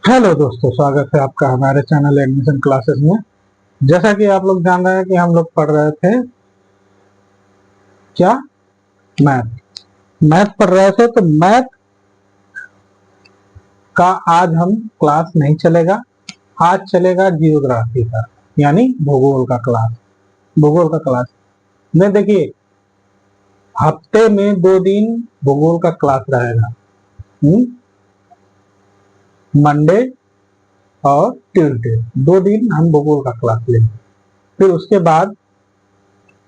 Hello दोस्तों, स्वागत है आपका हमारे चैनल एडमिशन क्लासेस में। जैसा कि आप लोग जान रहे हैं कि हम लोग पढ़ रहे थे क्या, मैथ मैथ पढ़ रहे थे। तो मैथ का आज हम क्लास नहीं चलेगा, आज चलेगा जियोग्राफी का, यानी भूगोल का क्लास। भूगोल का क्लास में देखिए, हफ्ते में 2 दिन भूगोल का क्लास रहेगा। मंडे और ट्यूसडे 2 दिन हम भूगोल का क्लास लेंगे। फिर उसके बाद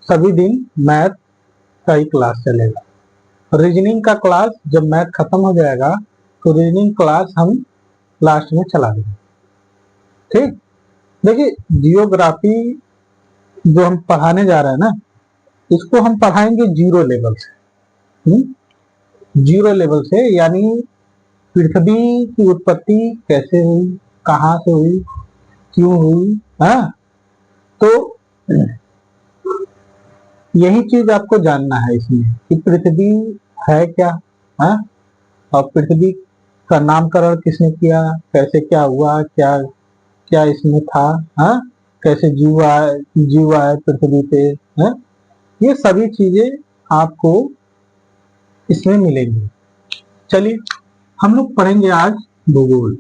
सभी दिन मैथ का ही क्लास चलेगा। रीजनिंग का क्लास जब मैथ खत्म हो जाएगा तो रीजनिंग क्लास हम लास्ट में चला देंगे। ठीक, देखिए जियोग्राफी जो हम पढ़ाने जा रहे हैं ना, इसको हम पढ़ाएंगे जीरो लेवल से। जीरो लेवल से यानी पृथ्वी की उत्पत्ति कैसे हुई, कहाँ से हुई, क्यों हुई। हाँ, तो यही चीज आपको जानना है इसमें कि पृथ्वी है क्या। हाँ, और पृथ्वी का नामकरण किसने किया, कैसे क्या हुआ, क्या क्या इसमें था। हाँ, कैसे जीव आए पृथ्वी पे। हाँ, ये सभी चीजें आपको इसमें मिलेंगी। चलिए हम लोग पढ़ेंगे आज भूगोल।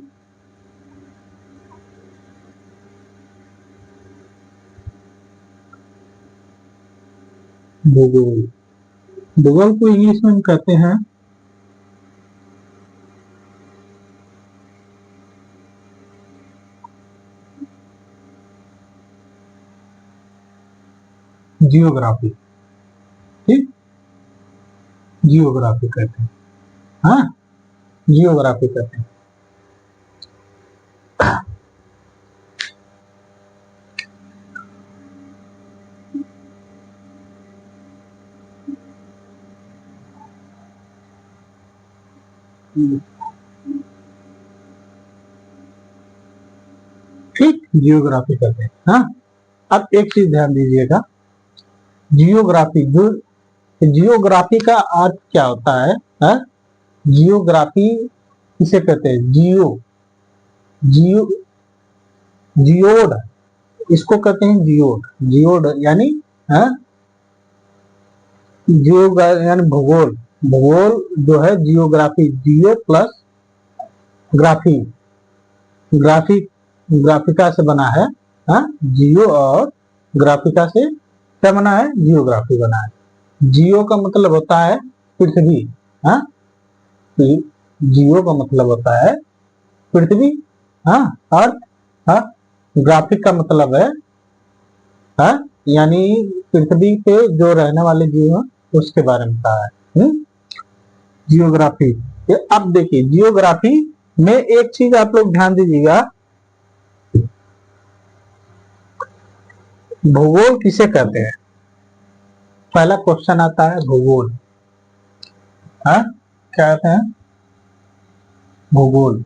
भूगोल भूगोल को इंग्लिश में हम कहते हैं जियोग्राफी। ठीक, जियोग्राफी कहते हैं। हाँ, जियोग्राफी कहते हैं। ठीक, जियोग्राफी कहते हैं। हाँ, अब एक चीज ध्यान दीजिएगा, जियोग्राफी जो जियोग्राफी का अर्थ क्या होता है। हाँ? जियोग्राफी किसे कहते हैं, जियो जियोड, इसको कहते हैं जियोड। जियोड यानी हाँ, जियो यानी भूगोल। भूगोल जो है जियोग्राफी, जियो प्लस ग्राफी, ग्राफी ग्राफिका से बना है। हाँ, जियो और ग्राफिका से क्या बना है, जियोग्राफी बना है। जियो का मतलब होता है पृथ्वी। हाँ, जियो का मतलब होता है पृथ्वी। हाँ, अर्थ। हाँ, ग्राफिक का मतलब है हाँ, यानी पृथ्वी पे जो रहने वाले जीव हैं उसके बारे में कहा है। जियोग्राफी। अब देखिए जियोग्राफी में एक चीज आप लोग ध्यान दीजिएगा, भूगोल किसे कहते हैं। पहला क्वेश्चन आता है भूगोल। हाँ, क्या कहते हैं, भूगोल।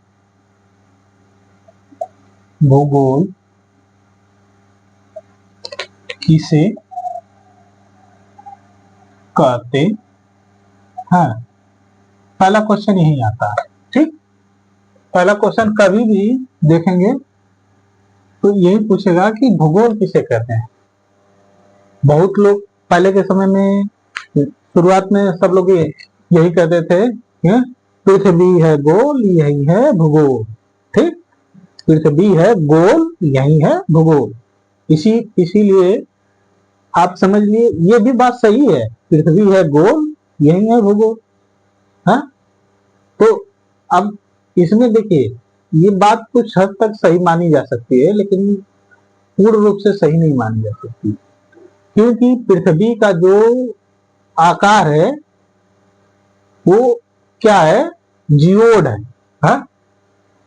भूगोल किसे कहते हैं, पहला क्वेश्चन यही आता है। ठीक, पहला क्वेश्चन कभी भी देखेंगे तो यही पूछेगा कि भूगोल किसे कहते हैं। बहुत लोग पहले के समय में, शुरुआत में सब लोग यही कहते थे कि पृथ्वी है गोल, यही है भूगोल। ठीक, पृथ्वी है गोल, यही है भूगोल। इसीलिए आप समझ लिए ये भी बात सही है, पृथ्वी है गोल, यही है भूगोल। हाँ, तो अब इसमें देखिए ये बात कुछ हद तक सही मानी जा सकती है, लेकिन पूर्ण रूप से सही नहीं मानी जा सकती, क्योंकि पृथ्वी का जो आकार है वो क्या है, जियोड है। हाँ,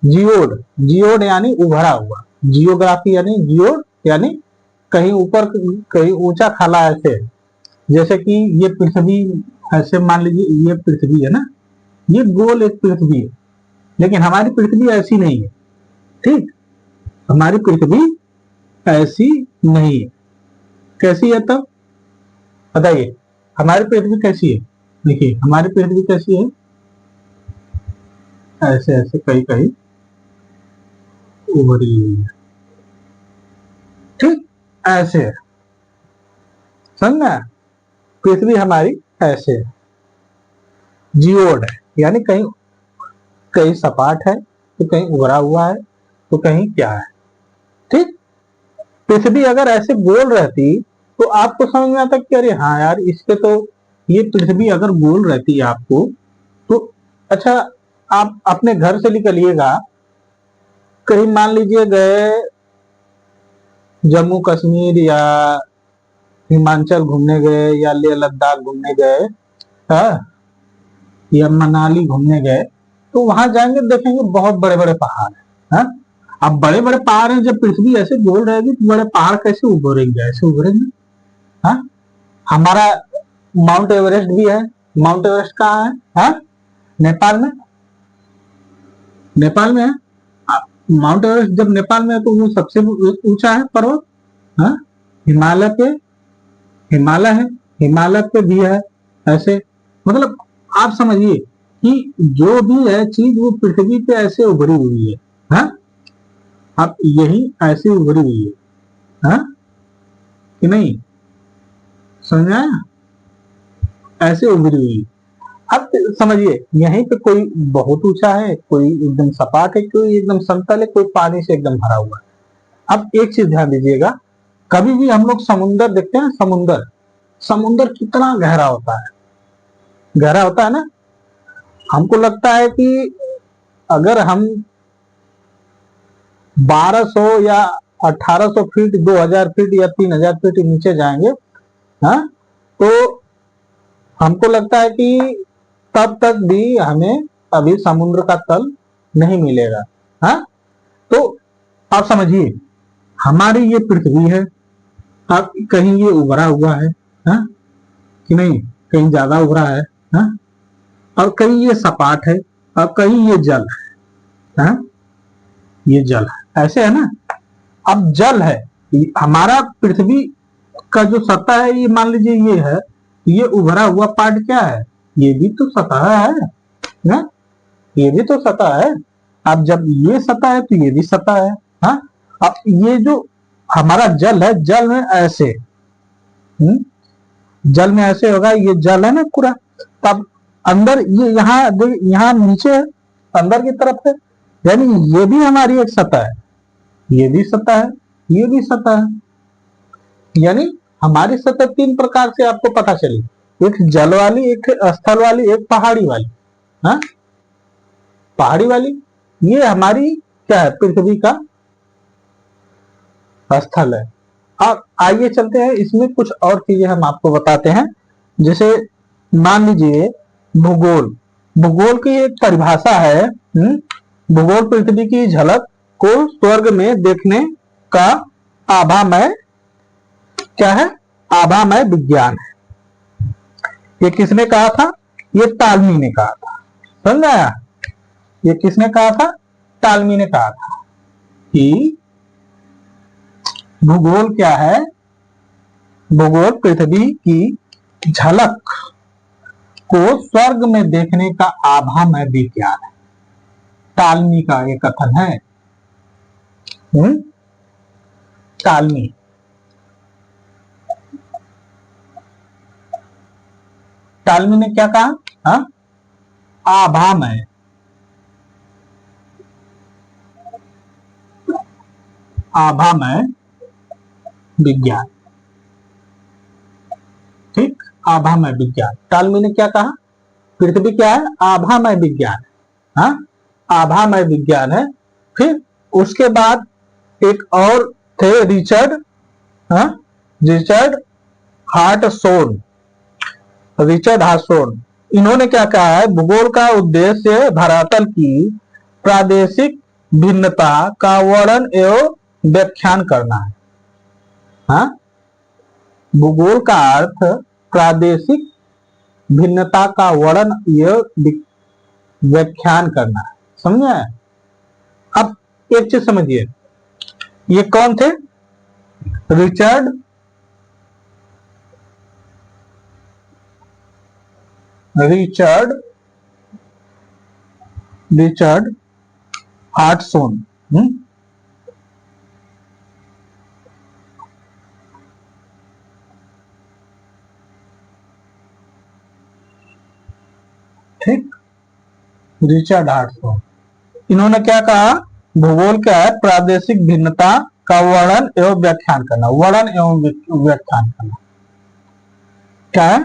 जियोड, जियोड यानी उभरा हुआ। जियोग्राफी यानी जियोड यानी कहीं ऊपर कहीं ऊंचा खाला ऐसे, जैसे कि ये पृथ्वी, ऐसे मान लीजिए ये पृथ्वी है ना, ये गोल एक पृथ्वी है, लेकिन हमारी पृथ्वी ऐसी नहीं है। ठीक, हमारी पृथ्वी ऐसी नहीं है। कैसी है तब बताइए, हमारी पृथ्वी कैसी है। देखिए हमारी पृथ्वी कैसी है, ऐसे ऐसे कहीं कहीं उभरी हुई है। ठीक, ऐसे है, समझना। पृथ्वी हमारी ऐसे है, जियोड है, यानी कहीं कहीं सपाट है तो कहीं उभरा हुआ है तो कहीं क्या है। ठीक, पृथ्वी अगर ऐसे गोल रहती तो आपको समझ में आता कि अरे हाँ यार, इसके तो ये पृथ्वी अगर गोल रहती आपको तो अच्छा, आप अपने घर से निकलिएगा, कहीं मान लीजिए गए जम्मू कश्मीर या हिमाचल घूमने गए या लेह लद्दाख घूमने गए, हाँ, या मनाली घूमने गए, तो वहां जाएंगे देखेंगे बहुत बड़े बड़े पहाड़ है, हाँ? अब बड़े बड़े पहाड़ हैं, जब पृथ्वी ऐसे गोल रहेगी तो बड़े पहाड़ कैसे उभरेंगे, ऐसे उभरेंगे, हाँ? हमारा माउंट एवरेस्ट भी है। माउंट एवरेस्ट कहाँ है, हाँ? नेपाल में, नेपाल में है। माउंट एवरेस्ट जब नेपाल में है तो वो सबसे ऊंचा है पर्वत, हाँ? हिमालय पे, हिमालय है, हिमालय पे भी है ऐसे। मतलब आप समझिए कि जो भी है चीज वो पृथ्वी पे ऐसे उभरी हुई है, हाँ? अब यही ऐसे उभरी हुई है, हाँ? कि नहीं, समझ आया? ऐसे उभरी हुई। अब समझिए, यहीं पे कोई बहुत ऊंचा है, कोई एकदम सपाट है, कोई एकदम समतल है, कोई पानी से एकदम भरा हुआ है। अब एक चीज ध्यान दीजिएगा, कभी भी हम लोग समुंदर देखते हैं, समुंदर, समुंदर कितना गहरा होता है, गहरा होता है ना। हमको लगता है कि अगर हम 1200 या 1800 फीट, 2000 फीट या 3000 फीट नीचे जाएंगे, हाँ, तो हमको लगता है कि तब तक भी हमें अभी समुद्र का तल नहीं मिलेगा, हाँ? तो आप समझिए, हमारी ये पृथ्वी है, अब कहीं ये उभरा हुआ है, हाँ? कि नहीं, कहीं ज्यादा उभरा है, हाँ? और कहीं ये सपाट है और कहीं ये जल है, हाँ? ये जल है, ऐसे है ना। अब जल है, हमारा पृथ्वी का जो सतह है, ये मान लीजिए ये है, ये उभरा हुआ पार्ट क्या है, ये भी तो सतह है ना, ये भी तो सतह है। अब जब ये सतह है तो ये भी सतह है, हाँ? अब ये जो हमारा जल है, जल में ऐसे, जल में ऐसे होगा, ये जल है ना पूरा। तब अंदर ये यहाँ नीचे है, अंदर की तरफ है, यानी ये भी हमारी एक सतह है, ये भी सतह है, ये भी सतह है। यानी हमारी सतह तीन प्रकार से आपको पता चली, एक जल वाली, एक स्थल वाली, एक पहाड़ी वाली, हाँ? पहाड़ी वाली ये हमारी क्या है, पृथ्वी का स्थल है। अब आइए चलते हैं, इसमें कुछ और चीजें हम आपको बताते हैं। जैसे मान लीजिए भूगोल, भूगोल की एक परिभाषा है, भूगोल पृथ्वी की झलक को स्वर्ग में देखने का आभामय क्या है, आभामय विज्ञान है। ये किसने कहा था, ये टालमी ने कहा था, समझ आया? ये किसने कहा था, टालमी ने कहा था कि भूगोल क्या है, भूगोल पृथ्वी की झलक को स्वर्ग में देखने का आभामय विज्ञान है। टालमी का ये कथन है, टालमी। टालमी ने क्या कहा, हाँ? आभामय, आभामय विज्ञान, ठीक, आभामय विज्ञान। टालमी ने क्या कहा, पृथ्वी क्या है, आभामय विज्ञान, हाँ? आभामय विज्ञान है। फिर उसके बाद एक और थे रिचर्ड, हाँ? रिचर्ड हार्टसोन, रिचर्ड हार्टसोन, इन्होंने क्या कहा है, भूगोल का उद्देश्य धरातल की प्रादेशिक भिन्नता का वर्णन एवं व्याख्यान करना है, हाँ? भूगोल का अर्थ प्रादेशिक भिन्नता का वर्णन एवं व्याख्यान करना है, समझे? अब एक चीज समझिए, ये कौन थे, रिचर्ड रिचर्ड रिचर्ड हार्टसोन, ठीक, रिचर्ड हार्ट्सफोर्ड। इन्होंने क्या कहा, भूगोल क्या है, प्रादेशिक भिन्नता का वर्णन एवं व्याख्यान करना, वर्णन एवं व्याख्यान करना। क्या है,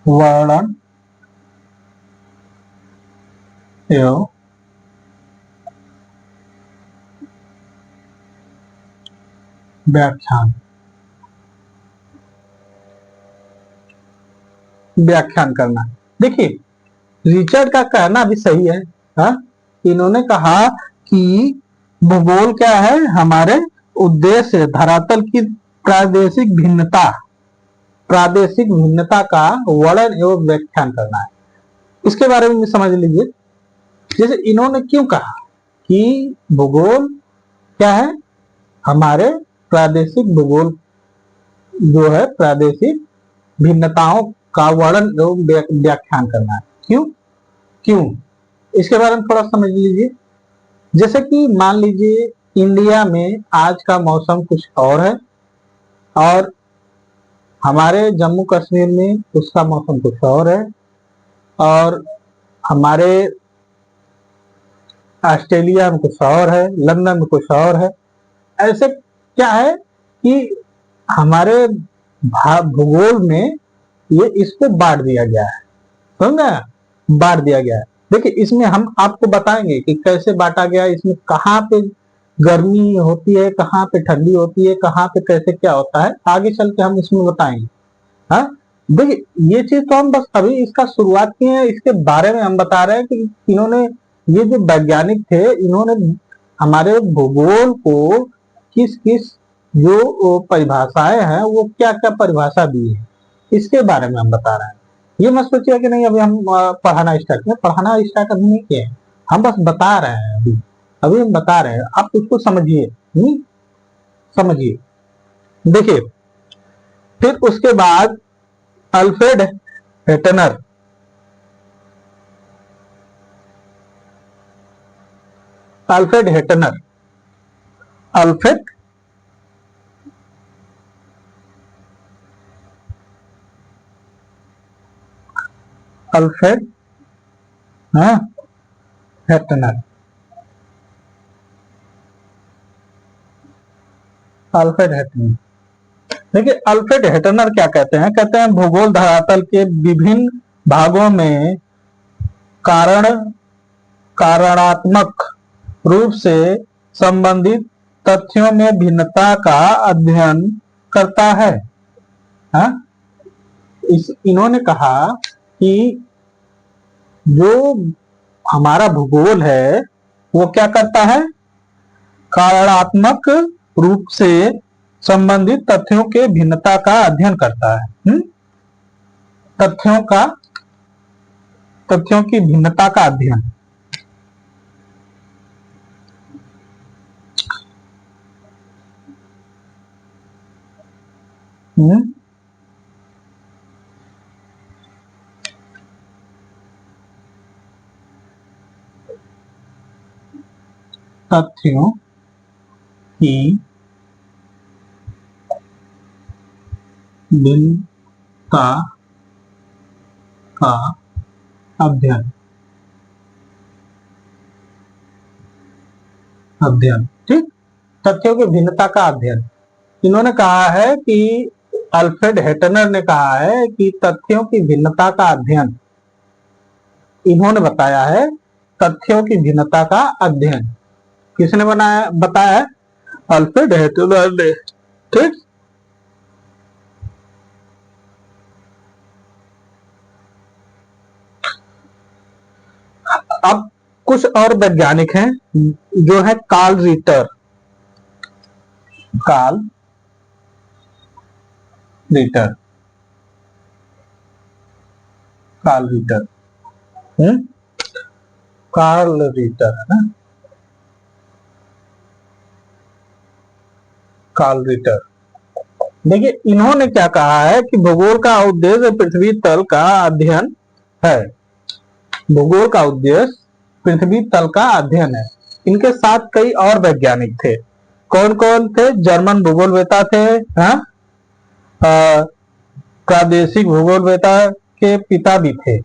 वर्णन एवं व्याख्यान, व्याख्यान करना। देखिए रिचर्ड का कहना भी सही है, हा? इन्होंने कहा कि भूगोल क्या है, हमारे उद्देश्य धरातल की प्रादेशिक भिन्नता, प्रादेशिक भिन्नता का वर्णन एवं व्याख्यान करना है। इसके बारे में समझ लीजिए, जैसे इन्होंने क्यों कहा कि भूगोल क्या है, हमारे प्रादेशिक भूगोल जो है प्रादेशिक भिन्नताओं का वर्णन एवं व्याख्यान करना है। क्यों क्यों इसके बारे में थोड़ा समझ लीजिए। जैसे कि मान लीजिए इंडिया में आज का मौसम कुछ और है और हमारे जम्मू कश्मीर में उसका मौसम कुछ और है, और हमारे ऑस्ट्रेलिया में कुछ और है, लंदन में कुछ और है। ऐसे क्या है कि हमारे भूगोल में ये इसको बांट दिया गया है, समझा, बांट दिया गया है। देखिए इसमें हम आपको बताएंगे कि कैसे बांटा गया, इसमें कहाँ पे गर्मी होती है, कहाँ पे ठंडी होती है, कहाँ पे कैसे क्या होता है, आगे चल के हम इसमें बताएंगे। हाँ देखिए ये चीज तो हम बस अभी इसका शुरुआत किए हैं, इसके बारे में हम बता रहे हैं कि इन्होंने, ये जो वैज्ञानिक थे, इन्होंने हमारे भूगोल को किस किस जो परिभाषाएं हैं वो क्या क्या परिभाषा दी है, इसके बारे में हम बता रहे हैं। ये मत सोचिए कि नहीं अभी हम पढ़ाना स्टार्ट किए, पढ़ाना स्टार्ट अभी नहीं किए, हम बस बता रहे हैं, अभी अभी हम बता रहे हैं, आप उसको समझिए, समझिए। देखिए फिर उसके बाद Alfred Hettner, Alfred Hettner, Alfred Alfred Hettner, Alfred Hettner. देखिए अल्फ्रेड हेटनर क्या कहते हैं, कहते हैं भूगोल धरातल के विभिन्न भागों में कारणात्मक रूप से संबंधित तथ्यों में भिन्नता का अध्ययन करता है। हा? इन्होंने कहा कि जो हमारा भूगोल है वो क्या करता है, कारणात्मक रूप से संबंधित तथ्यों के भिन्नता का अध्ययन करता है। तथ्यों की भिन्नता का अध्ययन। तथ्यों की भिन्नता का अध्ययन, ठीक, तथ्यों की भिन्नता का अध्ययन। इन्होंने कहा है कि अल्फ्रेड हेटनर ने कहा है कि तथ्यों की भिन्नता का अध्ययन, इन्होंने बताया है तथ्यों की भिन्नता का अध्ययन। किसने बताया है, अल्फ्रेड हेटनर ने, ठीक। अब कुछ और वैज्ञानिक हैं जो है Carl Ritter, Carl Ritter, Carl Ritter, Carl Ritter है ना, कार्ल रिटर। देखिए इन्होंने क्या कहा है कि भूगोल का उद्देश्य पृथ्वी तल का अध्ययन है, भूगोल का उद्देश्य पृथ्वी तल का अध्ययन है। इनके साथ कई और वैज्ञानिक थे, कौन कौन थे, जर्मन भूगोलवेता थे, प्रादेशिक भूगोलवेता के पिता भी थे।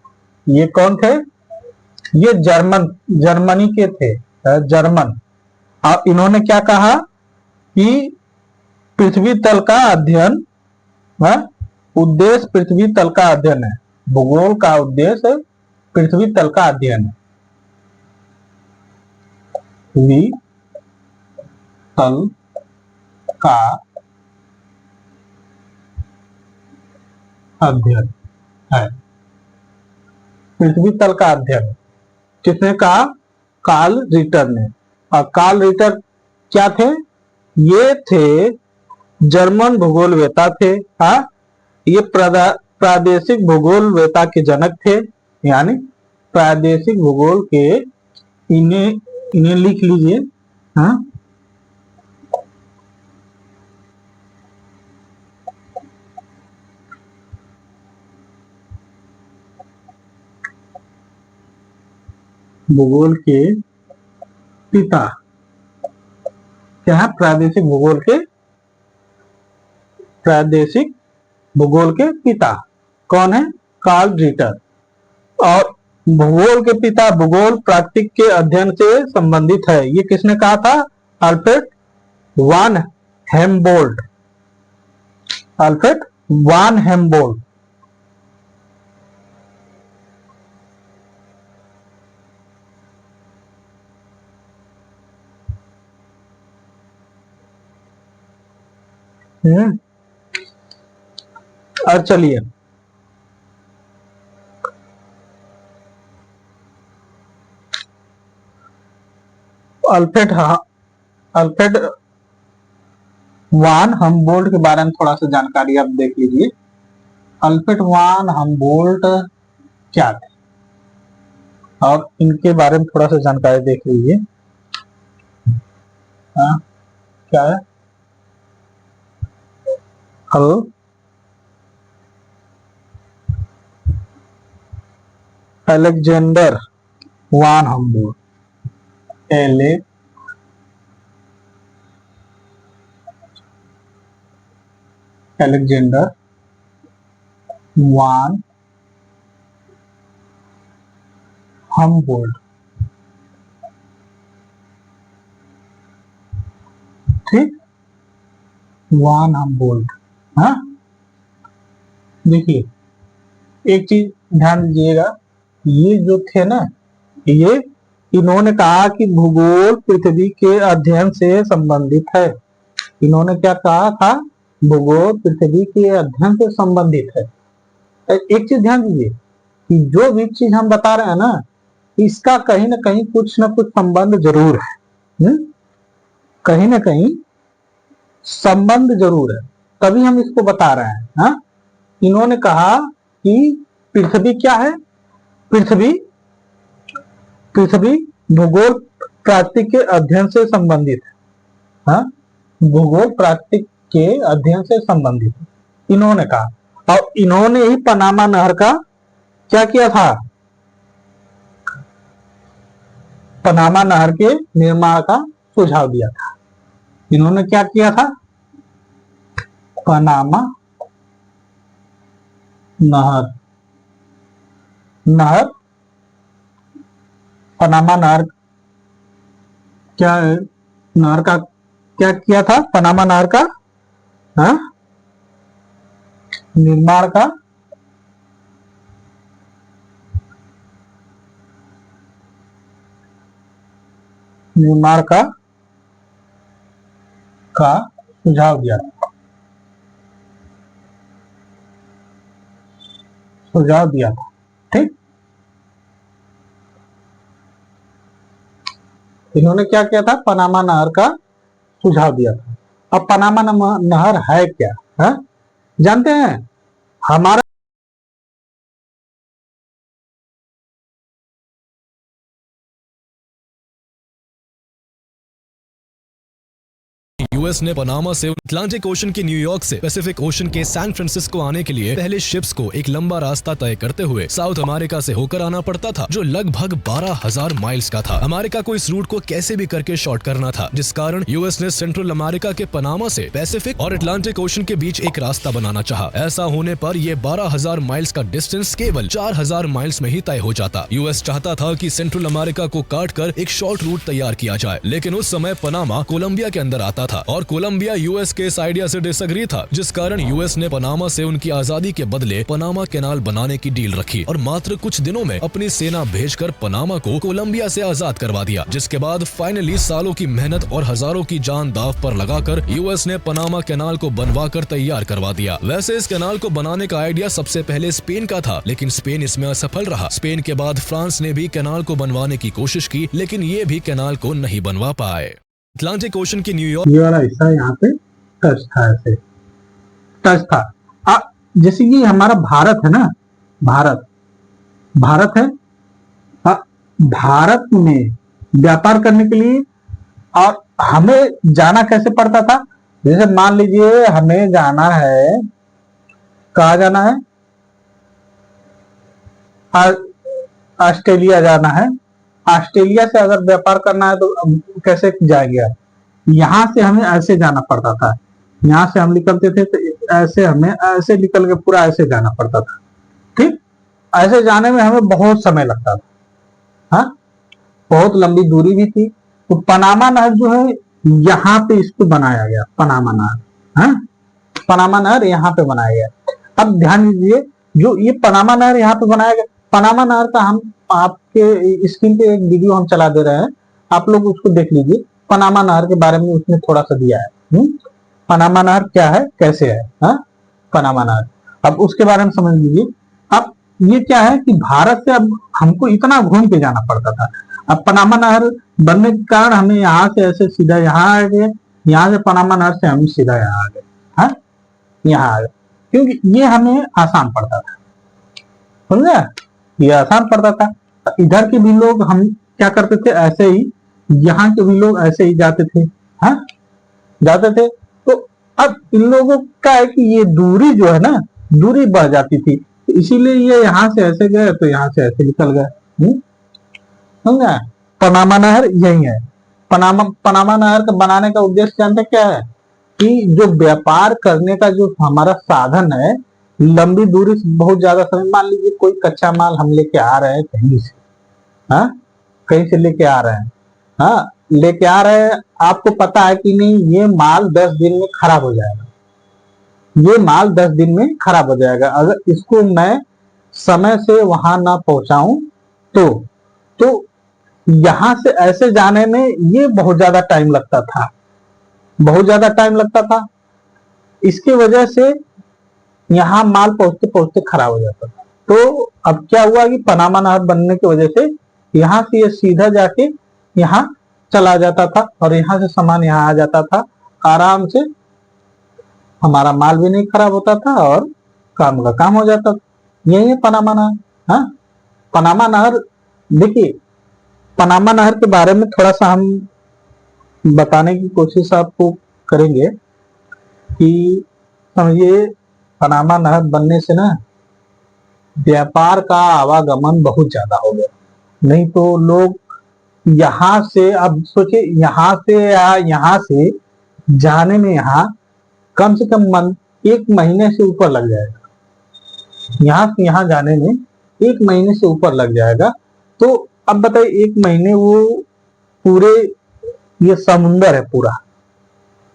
ये कौन थे? ये जर्मनी के थे, जर्मन। और इन्होंने क्या कहा कि पृथ्वी तल का अध्ययन, उद्देश्य पृथ्वी तल का अध्ययन है। भूगोल का उद्देश्य पृथ्वी तल का अध्ययन है। पृथ्वी तल का अध्ययन है। पृथ्वी तल का अध्ययन किसने कहा? कार्ल रिटर ने। और कार्ल रिटर क्या थे? ये थे जर्मन भूगोलवेता थे। हाँ, ये प्रादेशिक भूगोलवेता के जनक थे, यानी प्रादेशिक भूगोल के, इन्हें इन्हें लिख लीजिए। हाँ, भूगोल के पिता क्या है? प्रादेशिक भूगोल के पिता कौन है? Carl Ritter. और भूगोल के पिता भूगोल प्राकृतिक के अध्ययन से संबंधित है, ये किसने कहा था? अल्फ्रेड वान हेम्बोल्ट। अल्फ्रेड वान हेम्बोल्ट। और चलिए अल्फ्रेड वान हम्बोल्ट के बारे में थोड़ा सा जानकारी आप देख लीजिए। अल्फ्रेड वान हम्बोल्ट क्या थे और इनके बारे में थोड़ा सा जानकारी देख लीजिए। क्या है? हेलो, अलेक्जेंडर वान हम्बोल्ट। अलेक्जेंडर वान हम्बोल्ट। ठीक, वान हम्बोल्ट। हाँ, देखिए एक चीज ध्यान दीजिएगा, ये जो थे ना, ये इन्होंने कहा कि भूगोल पृथ्वी के अध्ययन से संबंधित है। इन्होंने क्या कहा था? भूगोल पृथ्वी के अध्ययन से संबंधित है। एक चीज ध्यान दीजिए कि जो भी चीज हम बता रहे हैं ना, इसका कहीं ना कहीं कुछ ना कुछ संबंध जरूर है। कहीं ना कहीं संबंध जरूर है, तभी हम इसको बता रहे हैं। हाँ, इन्होंने कहा कि पृथ्वी क्या है? पृथ्वी पृथ्वी भूगोल प्राकृतिक के अध्ययन से संबंधित है। हाँ, भूगोल प्राकृतिक के अध्ययन से संबंधित इन्होंने कहा। और इन्होंने ही पनामा नहर का क्या किया था? पनामा नहर के निर्माण का सुझाव दिया था। इन्होंने क्या किया था? पनामा नहर नहर पनामा नहर क्या है? नहर का क्या किया था? पनामा नहर का हाँ? निर्माण का सुझाव दिया था। ठीक, इन्होंने क्या किया था? पनामा नहर का सुझाव दिया था। अब पनामा नहर है क्या? है? जानते हैं? हमारा यूएस ने पनामा से अटलांटिक ओशन के न्यूयॉर्क से पैसिफिक ओशन के सैन फ्रांसिस्को आने के लिए पहले शिप्स को एक लंबा रास्ता तय करते हुए साउथ अमेरिका से होकर आना पड़ता था, जो लगभग 12,000 माइल्स का था। अमेरिका को इस रूट को कैसे भी करके शॉर्ट करना था, जिस कारण यूएस ने सेंट्रल अमेरिका के पनामा से पैसिफिक और अटलांटिक ओशन के बीच एक रास्ता बनाना चाहा। ऐसा होने पर ये 12,000 माइल्स का डिस्टेंस केवल 4,000 माइल्स में ही तय हो जाता। यूएस चाहता था कि सेंट्रल अमेरिका को काट कर एक शॉर्ट रूट तैयार किया जाए, लेकिन उस समय पनामा कोलंबिया के अंदर आता था और कोलंबिया यूएस के इस आइडिया से डिसएग्री था, जिस कारण यूएस ने पनामा से उनकी आजादी के बदले पनामा कैनाल बनाने की डील रखी और मात्र कुछ दिनों में अपनी सेना भेजकर पनामा को कोलंबिया से आजाद करवा दिया। जिसके बाद फाइनली सालों की मेहनत और हजारों की जान दांव पर लगाकर यूएस ने पनामा कैनाल को बनवाकर तैयार करवा दिया। वैसे इस कैनाल को बनाने का आइडिया सबसे पहले स्पेन का था, लेकिन स्पेन इसमें असफल रहा। स्पेन के बाद फ्रांस ने भी कैनाल को बनवाने की कोशिश की, लेकिन ये भी कैनाल को नहीं बनवा पाए। अटलांटिक ओशन की न्यूयॉर्क ये वाला हिस्सा यहाँ पे टच था, ऐसे टच था। जैसे कि हमारा भारत है ना, भारत है, भारत में व्यापार करने के लिए और हमें जाना कैसे पड़ता था। जैसे मान लीजिए हमें जाना है, कहाँ जाना है, ऑस्ट्रेलिया जाना है। ऑस्ट्रेलिया से अगर व्यापार करना है तो कैसे जाएंगे। यहाँ से हमें ऐसे जाना पड़ता था, यहाँ से हम निकलते थे तो ऐसे हमें ऐसे निकल के पूरा ऐसे जाना पड़ता था। ठीक, ऐसे जाने में हमें बहुत समय लगता था, हाँ, बहुत लंबी दूरी भी थी। तो पनामा नहर जो है यहाँ पे इसको बनाया गया, पनामा नहर, हाँ, पनामा नहर यहाँ पे बनाया गया। अब ध्यान दीजिए, जो ये पनामा नहर यहाँ पे बनाया गया, पनामा नहर का हम आपके स्क्रीन पे एक वीडियो हम चला दे रहे हैं, आप लोग उसको देख लीजिए। पनामा नहर के बारे में उसने थोड़ा सा दिया है, पनामा नहर क्या है, कैसे है, हाँ, पनामा नहर। अब उसके बारे में समझ लीजिए। अब ये क्या है कि भारत से अब हमको इतना घूम के जाना पड़ता था। अब पनामा नहर बनने के कारण हमें यहाँ से ऐसे सीधा यहाँ आ गए, यहाँ से पनामा नहर से हम सीधा यहाँ आ गए, हाँ, यहाँ आ गए, क्योंकि ये हमें आसान पड़ता था, समझा, ये आसान पड़ता था। इधर के भी लोग हम क्या करते थे, ऐसे ही, यहाँ के भी लोग ऐसे ही जाते थे, हाँ, जाते थे। तो अब इन लोगों का है कि ये दूरी जो है ना, दूरी बढ़ जाती थी, तो इसीलिए ये यहाँ से ऐसे गए तो यहाँ से ऐसे निकल गए, समझा। पनामा नहर यही है। पनामा नहर का बनाने का उद्देश्य जानते क्या है कि जो व्यापार करने का जो हमारा साधन है, लंबी दूरी से बहुत ज्यादा समय, मान लीजिए कोई कच्चा माल हम लेके आ रहे हैं कहीं से, हाँ, कहीं से लेके आ रहे हैं, हाँ, लेके आ रहे हैं, आपको पता है कि नहीं ये माल 10 दिन में खराब हो जाएगा, ये माल 10 दिन में खराब हो जाएगा। अगर इसको मैं समय से वहां ना पहुंचाऊं तो यहां से ऐसे जाने में ये बहुत ज्यादा टाइम लगता था, बहुत ज्यादा टाइम लगता था। इसकी वजह से यहाँ माल पहुंचते पहुंचते खराब हो जाता था। तो अब क्या हुआ कि पनामा नहर बनने की वजह से यहाँ से ये सीधा जाके यहाँ चला जाता था और यहाँ से सामान यहाँ आ जाता था आराम से, हमारा माल भी नहीं खराब होता था और काम का काम हो जाता था। यही है पनामा नहर, हाँ। पनामा नहर, देखिए पनामा नहर के बारे में थोड़ा सा हम बताने की कोशिश आपको करेंगे कि समझिए, पनामा नहर बनने से ना व्यापार का आवागमन बहुत ज्यादा हो गया। नहीं तो लोग यहाँ से, अब सोचिए यहाँ से जाने में यहाँ कम से कम 1 महीने से ऊपर लग जाएगा। यहाँ से यहाँ जाने में 1 महीने से ऊपर लग जाएगा। तो अब बताइए 1 महीने वो पूरे, ये समुंदर है पूरा,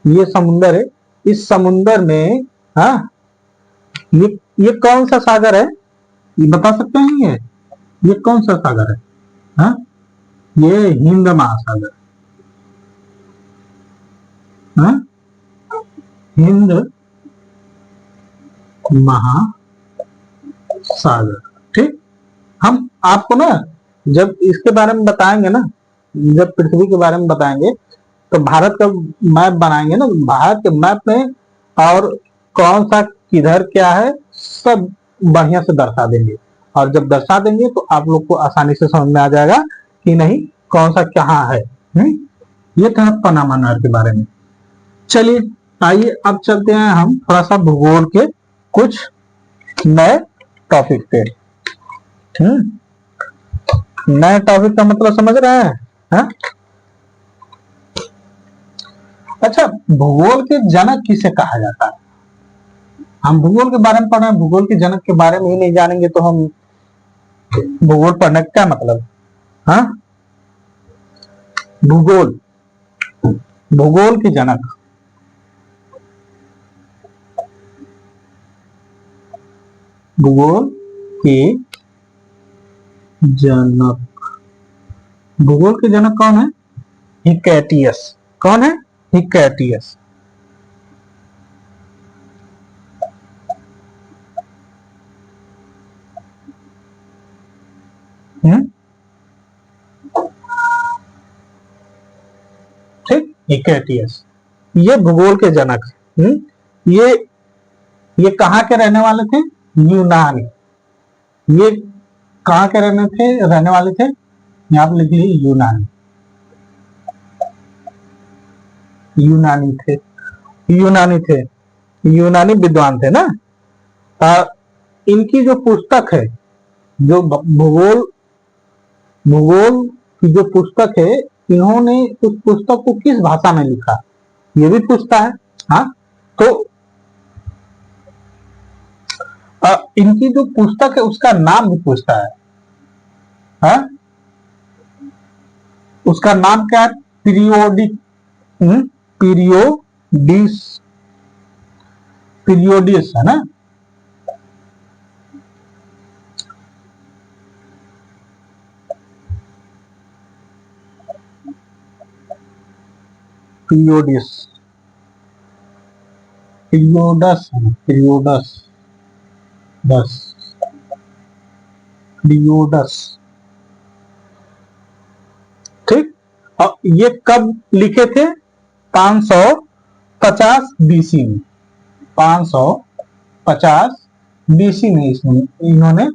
ये समुंदर है, इस समुंदर में, हाँ, ये कौन सा सागर है, ये बता सकते हैं, ये कौन सा सागर है, हाँ, ये हिंद महासागर, हाँ, हिंद महासागर। ठीक, हम आपको ना जब इसके बारे में बताएंगे ना, जब पृथ्वी के बारे में बताएंगे तो भारत का मैप बनाएंगे ना, भारत के मैप में और कौन सा किधर क्या है सब बढ़िया से दर्शा देंगे। और जब दर्शा देंगे तो आप लोग को आसानी से समझ में आ जाएगा कि नहीं कौन सा कहाँ है। ये था पनामा नहर के बारे में। चलिए आइए अब चलते हैं हम थोड़ा सा भूगोल के कुछ नए टॉपिक पे। नए टॉपिक का मतलब समझ रहे हैं? हा? अच्छा, भूगोल के जनक किसे कहा जाता है? हम भूगोल के बारे में पढ़ रहे हैं, भूगोल के जनक के बारे में ही नहीं जानेंगे तो हम भूगोल पढ़ने का क्या मतलब? हाँ, भूगोल, भूगोल के जनक, भूगोल के जनक, भूगोल के जनक कौन है? हिकैटियस। कौन है? हिकैटियस। ठीक, हिकैटियस ये भूगोल के जनक। ये कहाँ के रहने वाले थे? यूनान। ये कहाँ के रहने वाले थे? यहाँ पर लिख ली यूनानी। यूनानी थे, यूनानी थे, यूनानी विद्वान थे ना। इनकी जो पुस्तक है, जो भूगोल, भूगोल की जो पुस्तक है, इन्होंने उस पुस्तक को किस भाषा में लिखा ये भी पूछता है। हाँ, तो इनकी जो पुस्तक है उसका नाम भी पूछता है। हाँ? उसका नाम क्या है? पीरियोडिक, पीरियोडिस, पीरियोडिस है ना। पीरियोडिस, पीरियोडस, पीरियोडस, बस पीरियोडस। ठीक, और ये कब लिखे थे? 550 बीसी में। 550 बीसी में इन्होंने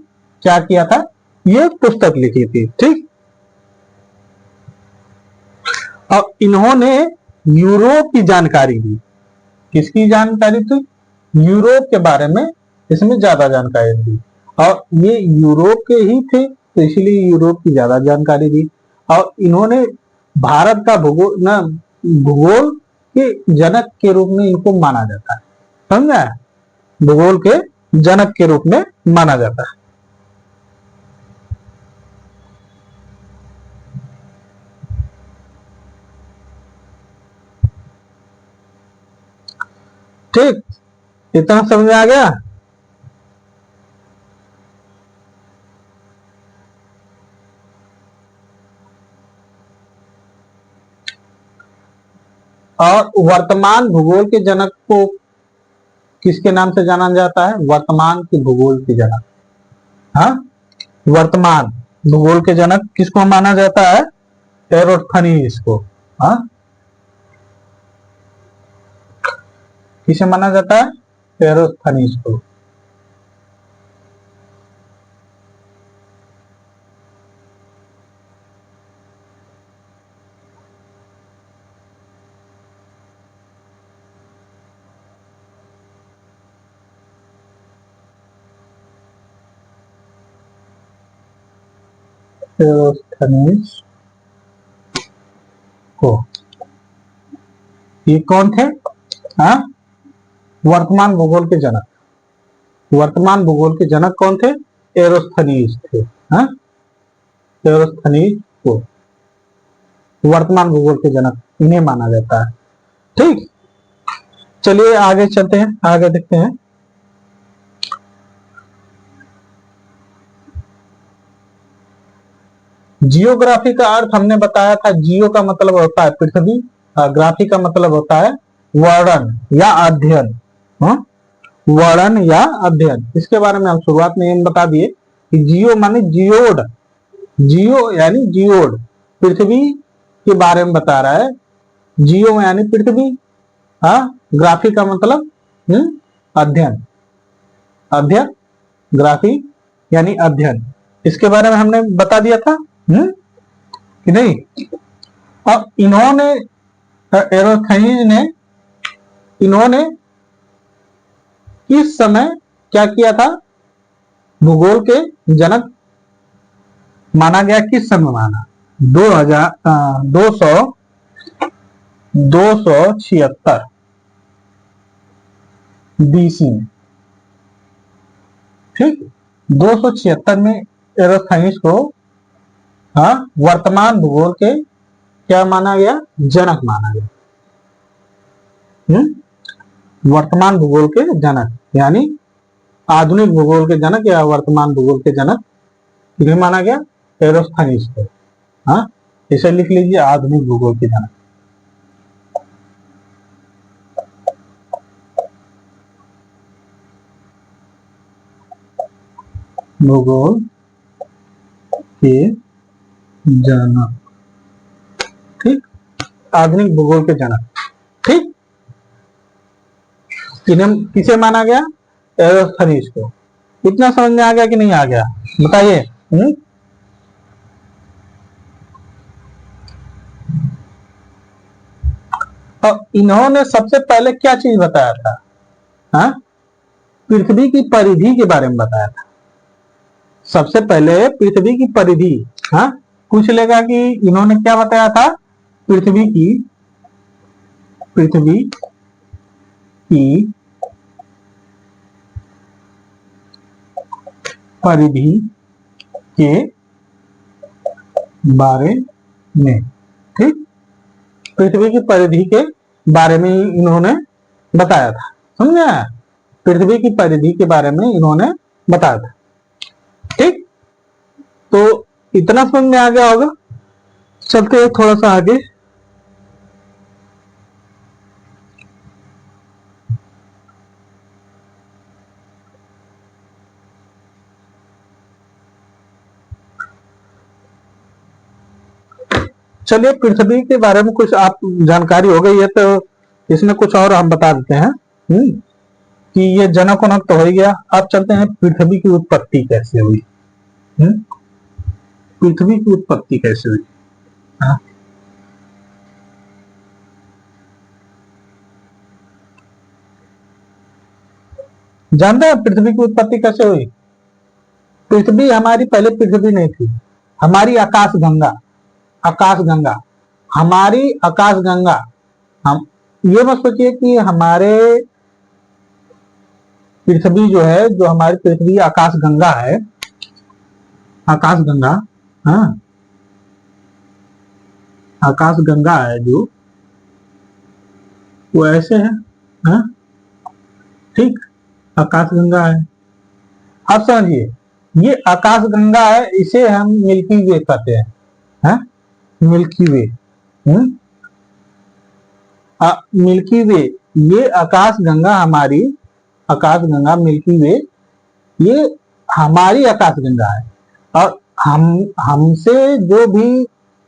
क्या किया था? ये पुस्तक लिखी थी। ठीक, और इन्होंने यूरोप की जानकारी दी। किसकी जानकारी थी? यूरोप के बारे में इसमें ज्यादा जानकारी दी, और ये यूरोप के ही थे तो इसलिए यूरोप की ज्यादा जानकारी दी। और इन्होंने भारत का भूगोल के जनक के रूप में इनको माना जाता है। समझा? भूगोल के जनक के रूप में माना जाता है। ठीक, इतना समझ में आ गया? और वर्तमान भूगोल के जनक को किसके नाम से जाना जाता है? वर्तमान के भूगोल के जनक। हाँ, वर्तमान भूगोल के जनक किसको माना जाता है? एरोस्थनीज को। हाँ, किसे माना जाता है? एरोस्थनीज को। एरोस्थनीज को। ये कौन थे? हाँ, वर्तमान भूगोल के जनक। वर्तमान भूगोल के जनक कौन थे? एरोस्थनीज थे। हाँ, एरोस्थनीज को वर्तमान भूगोल के जनक इन्हें माना जाता है। ठीक, चलिए आगे चलते हैं, आगे देखते हैं। जियोग्राफी का अर्थ हमने बताया था। जियो का मतलब होता है पृथ्वी, ग्राफी का मतलब होता है वर्णन या अध्ययन। वर्णन या अध्ययन, इसके बारे में हम शुरुआत में हम बता दिए कि जियो माने जियोड, जियो यानी जियोड, पृथ्वी के बारे में बता रहा है। जियो यानी पृथ्वी, हाँ, ग्राफी का मतलब अध्ययन, अध्ययन, ग्राफी यानी अध्ययन, इसके बारे में हमने बता दिया था कि नहीं। अब इन्होंने, एरोस्थनीज ने इन्होंने किस समय क्या किया था? भूगोल के जनक माना गया। किस समय माना? 276 बीसी में। ठीक, 276 में एरोस्थनीज को वर्तमान भूगोल के क्या माना गया? जनक माना गया। वर्तमान भूगोल के जनक, यानी आधुनिक भूगोल के जनक या वर्तमान भूगोल के जनक किन्हें माना गया? एरोस्थनीज को। हाँ, इसे लिख लीजिए, आधुनिक भूगोल के जनक। भूगोल के जनक, ठीक, आधुनिक भूगोल के जनक। ठीक, किसे माना गया? एरोस्थनीज को। इतना समझ में आ गया कि नहीं आ गया? बताइए। और इन्होंने सबसे पहले क्या चीज बताया था? हाँ, पृथ्वी की परिधि के बारे में बताया था। सबसे पहले पृथ्वी की परिधि। हाँ, पूछ लेगा कि इन्होंने क्या बताया था? पृथ्वी की परिधि के बारे में। ठीक, पृथ्वी की परिधि के बारे में इन्होंने बताया था। समझे? पृथ्वी की परिधि के बारे में इन्होंने बताया था। ठीक, तो इतना समझ में आ गया होगा। चलते हैं थोड़ा सा आगे। चलिए, पृथ्वी के बारे में कुछ आप जानकारी हो गई है, तो इसमें कुछ और हम बता देते हैं कि ये जनक उनक तो हो ही गया। अब चलते हैं पृथ्वी की उत्पत्ति कैसे हुई। पृथ्वी की उत्पत्ति कैसे हुई? हाँ? जानते हैं पृथ्वी की उत्पत्ति कैसे हुई? पृथ्वी हमारी पहले पृथ्वी नहीं थी, हमारी आकाशगंगा। आकाशगंगा हमारी आकाशगंगा। हम ये मत सोचिए कि हमारे पृथ्वी जो है, जो हमारी पृथ्वी आकाशगंगा है, आकाशगंगा, हाँ, आकाशगंगा है जो, वो ऐसे है। हाँ, ठीक, आकाशगंगा है। अब समझिए, ये आकाशगंगा है, इसे हम मिल्की वे कहते हैं। हाँ? मिल्की वे। मिल्की वे, ये आकाशगंगा हमारी, आकाशगंगा मिल्की वे, ये हमारी आकाशगंगा है। और हमसे जो भी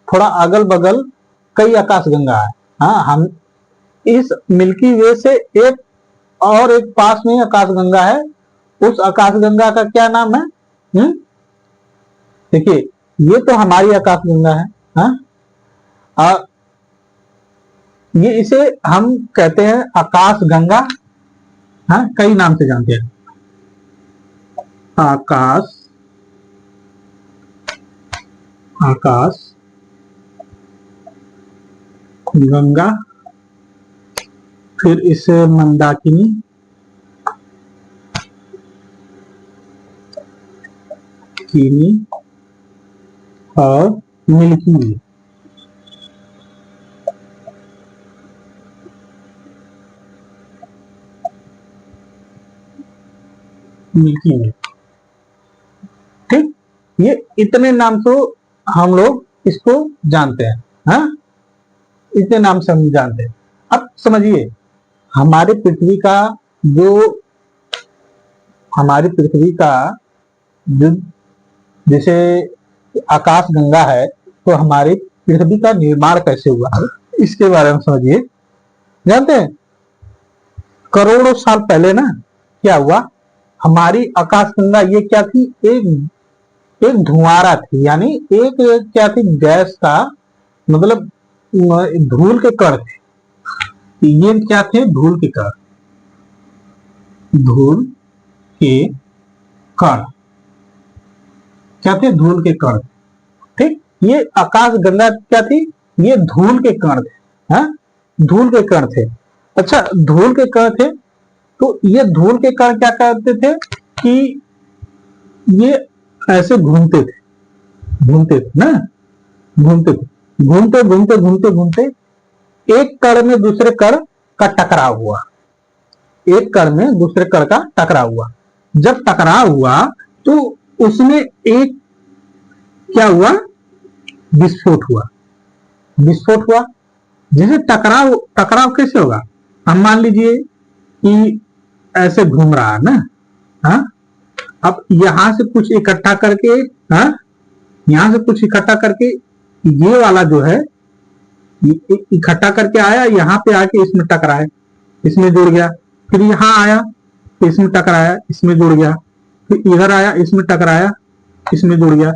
थोड़ा अगल बगल कई आकाशगंगा है। हाँ, हम इस मिल्की वे से एक और एक पास में आकाशगंगा है। उस आकाशगंगा का क्या नाम है? देखिए, ये तो हमारी आकाशगंगा है। हाँ? और ये इसे हम कहते हैं आकाशगंगा। हाँ, कई नाम से जानते हैं। आकाश गंगा, फिर इसे मंदाकिनी, और मिल्की वे। मिल्की वे, ठीक, ये इतने नाम से हम लोग इसको जानते हैं। हाँ, इतने नाम से हम जानते हैं। अब समझिए, हमारी पृथ्वी का जो जैसे आकाशगंगा है, तो हमारी पृथ्वी का निर्माण कैसे हुआ है, इसके बारे में समझिए। जानते हैं, करोड़ों साल पहले ना क्या हुआ, हमारी आकाशगंगा ये क्या थी? एक धुआंरा थी, यानी एक क्या थी? गैस का, मतलब धूल के कण थे। ये क्या थे? धूल के कण, धूल के कण क्या थे? धूल के कण। ठीक, ये आकाश गंगा क्या थी? ये धूल के कण थे। हाँ, धूल के कण थे। अच्छा, धूल के कण थे तो ये धूल के कण क्या करते थे कि ये ऐसे घूमते थे, घूमते थे ना, घूमते थे, घूमते घूमते घूमते घूमते एक कण में दूसरे कण का टकराव हुआ, एक कण में दूसरे कण का टकराव हुआ। जब टकराव हुआ तो उसमें एक क्या हुआ? विस्फोट हुआ, विस्फोट हुआ। जैसे टकराव, टकराव कैसे होगा? हम मान लीजिए कि ऐसे घूम रहा है ना, हाँ, अब यहां से कुछ इकट्ठा करके, हाँ, यहां से कुछ इकट्ठा करके ये वाला जो है इकट्ठा करके आया, यहाँ पे आके इसमें टकराया, इसमें जुड़ गया, फिर यहाँ आया तो इसमें टकराया, इसमें जुड़ गया, फिर इधर आया, इसमें टकराया, इसमें जुड़ गया।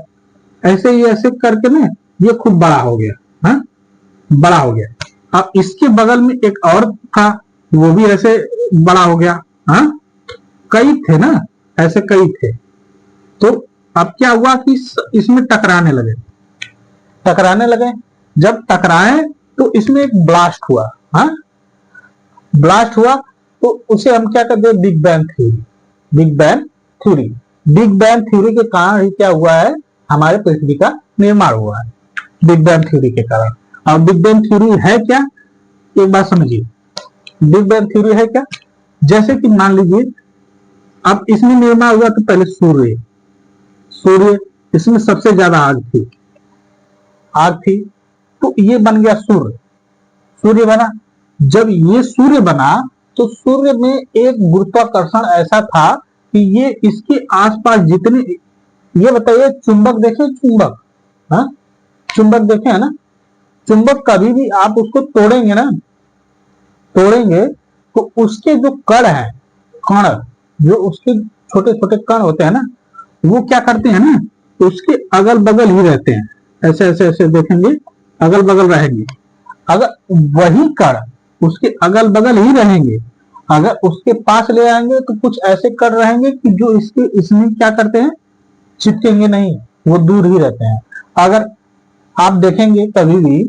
ऐसे ही ऐसे करके ना ये खूब बड़ा हो गया, हाँ, बड़ा हो गया। अब इसके बगल में एक और था, वो भी ऐसे बड़ा हो गया, हाँ, कई थे ना, ऐसे कई थे। तो अब क्या हुआ कि इसमें टकराने लगे, टकराने लगे। जब टकराए तो इसमें एक ब्लास्ट हुआ, हाँ, ब्लास्ट हुआ तो उसे हम क्या कहते हैं? Big bang theory, big bang theory. Big bang theory के कारण ही क्या हुआ है? हमारे पृथ्वी का निर्माण हुआ है, बिग बैंग थ्योरी के कारण। और बिग बैंग थ्योरी है क्या? एक बात समझिए, बिग बैंग थ्योरी है क्या? जैसे कि मान लीजिए अब इसमें निर्माण हुआ तो पहले सूर्य, सूर्य, इसमें सबसे ज्यादा आग थी, आग थी, तो ये बन गया सूर्य, सूर्य बना। जब ये सूर्य बना तो सूर्य में एक गुरुत्वाकर्षण ऐसा था कि ये इसके आसपास जितने, ये बताइए, चुंबक देखे, चुंबक, हाँ, चुंबक देखे है ना, चुंबक कभी भी आप उसको तोड़ेंगे ना, तोड़ेंगे तो उसके जो कण है, कण, जो उसके छोटे छोटे कण होते हैं ना, वो क्या करते हैं ना, उसके अगल बगल ही रहते हैं, ऐसे ऐसे ऐसे देखेंगे, अगल बगल रहेंगे। अगर वही कण उसके अगल बगल ही रहेंगे, अगर उसके पास ले आएंगे तो कुछ ऐसे कण रहेंगे कि जो इसके इसमें क्या करते हैं? चिपकेंगे नहीं, वो दूर ही रहते हैं। अगर आप देखेंगे कभी भी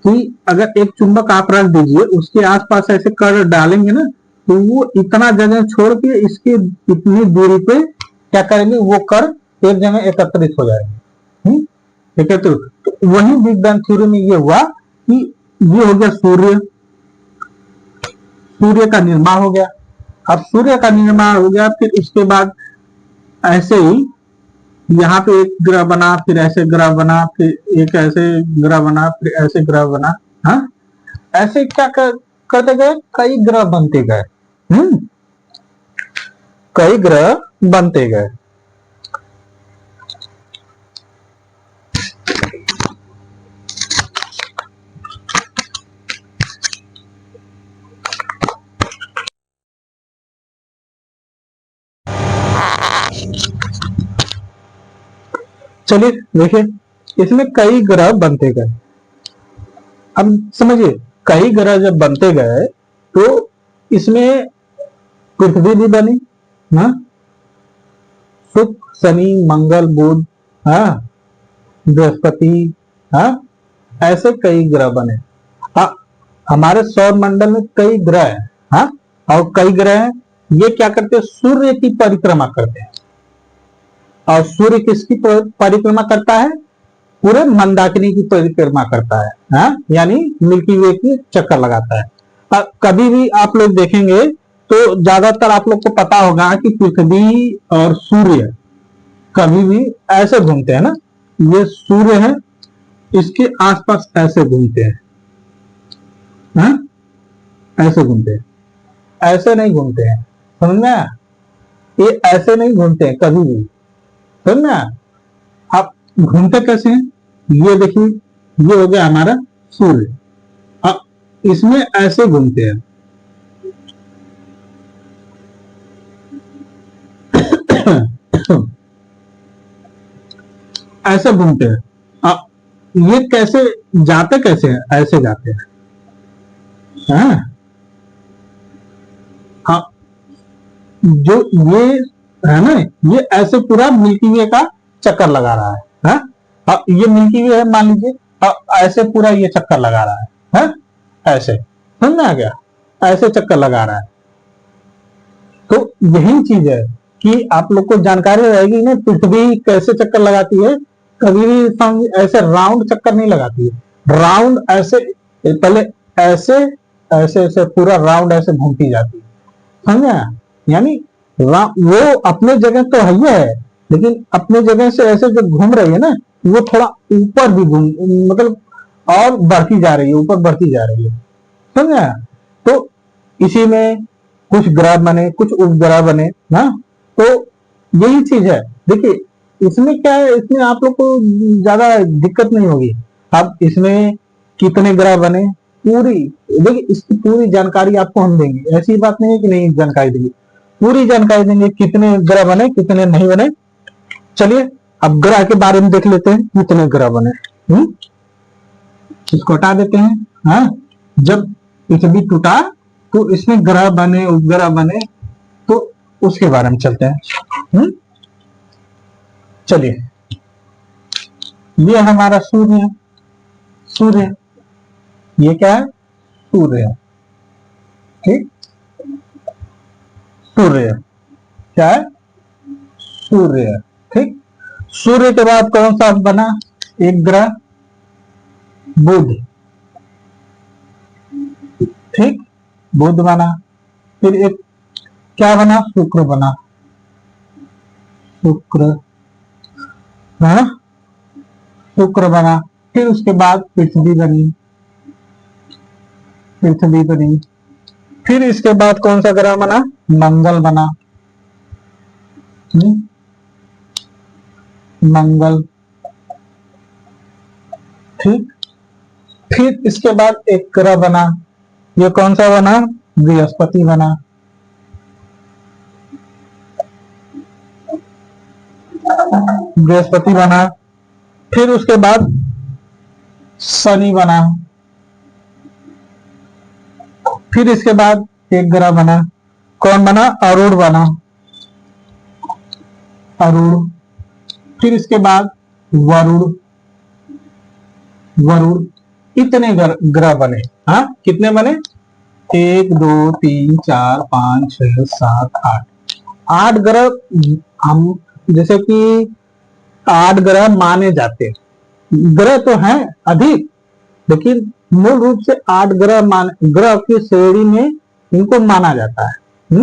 कि अगर एक चुंबक आप रख दीजिए, उसके आसपास ऐसे कण डालेंगे ना, तो वो इतना जगह छोड़ के इसके इतनी दूरी पे क्या करेंगे? वो कण एक जगह एकत्रित हो जाएंगे, एकत्रित। तो वही बिग बैंग थ्योरी में ये हुआ कि ये हो गया सूर्य, सूर्य का निर्माण हो गया। अब सूर्य का निर्माण हो गया, फिर उसके बाद ऐसे ही यहाँ पे एक ग्रह बना, फिर ऐसे ग्रह बना, फिर एक ऐसे ग्रह बना, फिर ऐसे ग्रह बना, हाँ, ऐसे क्या करते गए? कई ग्रह बनते गए, कई ग्रह बनते गए। चलिए देखिए, इसमें कई ग्रह बनते गए। अब समझिए, कई ग्रह जब बनते गए तो इसमें पृथ्वी भी बनी, हाँ, शुक्र, शनि, मंगल, बुध, हाँ, बृहस्पति, हाँ, ऐसे कई ग्रह बने। हमारे सौर मंडल में कई ग्रह हैं, हाँ, और कई ग्रह हैं, ये क्या करते हैं? सूर्य की परिक्रमा करते हैं। और सूर्य किसकी परिक्रमा करता है? पूरे मंदाकिनी की परिक्रमा करता है, हाँ? यानी मिल्की वे की चक्कर लगाता है। कभी भी आप लोग देखेंगे तो ज्यादातर आप लोग को पता होगा कि पृथ्वी और सूर्य कभी भी ऐसे घूमते हैं ना, ये सूर्य है, इसके आसपास ऐसे घूमते हैं, हाँ? ऐसे घूमते हैं, ऐसे नहीं घूमते हैं, समझ में आया? ये ऐसे नहीं घूमते हैं कभी भी, समझ में आया? आप घूमते कैसे हैं? ये देखिए, ये हो गया हमारा सूर्य, अब इसमें ऐसे घूमते हैं, ऐसे घूमते हैं। अब ये कैसे जाते, कैसे हैं? ऐसे जाते हैं, हाँ? जो ये है ना, ये ऐसे पूरा मिल्की वे का चक्कर लगा रहा है, हाँ? अब ये मिल्की वे है मान लीजिए, ऐसे पूरा ये चक्कर लगा रहा है, हाँ? ऐसे समझ में आ गया, ऐसे चक्कर लगा रहा है। तो यही चीज है कि आप लोग को जानकारी रहेगी ना, पृथ्वी कैसे चक्कर लगाती है। कभी भी ऐसे राउंड चक्कर नहीं लगाती है, राउंड ऐसे पहले ऐसे ऐसे ऐसे पूरा राउंड ऐसे घूमती जाती है, समझे? यानी वो अपने जगह तो है, लेकिन अपने जगह से ऐसे जो घूम रही है ना, वो थोड़ा ऊपर भी घूम, मतलब और बढ़ती जा रही है, ऊपर बढ़ती जा रही है, समझे? तो इसी में कुछ ग्रह बने, कुछ उपग्रह बने ना, तो यही चीज है। देखिए इसमें क्या है, इसमें आप लोग को ज्यादा दिक्कत नहीं होगी। अब इसमें कितने ग्रह बने, पूरी देखिए इसकी पूरी जानकारी आपको हम देंगे, ऐसी बात नहीं है कि नहीं जानकारी देंगे, पूरी जानकारी देंगे, कितने ग्रह बने कितने नहीं बने। चलिए अब ग्रह के बारे में देख लेते हैं, कितने ग्रह बने। इसको हटा देते हैं। हाँ, जब पृथ्वी टूटा तो इसमें ग्रह बने, उपग्रह बने, तो उसके बारे में चलते हैं। चलिए, ये हमारा सूर्य है, सूर्य ये क्या है, सूर्य, ठीक, सूर्य क्या है, सूर्य, ठीक। सूर्य के बाद कौन सा बना, एक ग्रह बुध, ठीक, बुध बना। फिर एक क्या बना, शुक्र बना, शुक्र, हाँ शुक्र बना। फिर उसके बाद पृथ्वी बनी, पृथ्वी बनी। फिर इसके बाद कौन सा ग्रह बना, मंगल बना, मंगल, ठीक। फिर इसके बाद एक ग्रह बना, ये कौन सा बना, बृहस्पति बना, बृहस्पति बना। फिर उसके बाद शनि बना। फिर इसके बाद एक ग्रह बना, कौन बना, अरुण बना, अरुण। फिर इसके बाद वरुण, वरुण। इतने ग्रह बने। हाँ, कितने बने, 1 2 3 4 5 6 7 8, 8 ग्रह। हम जैसे कि 8 ग्रह माने जाते हैं, ग्रह तो हैं अधिक, लेकिन मूल रूप से 8 ग्रह की श्रेणी में इनको माना जाता है।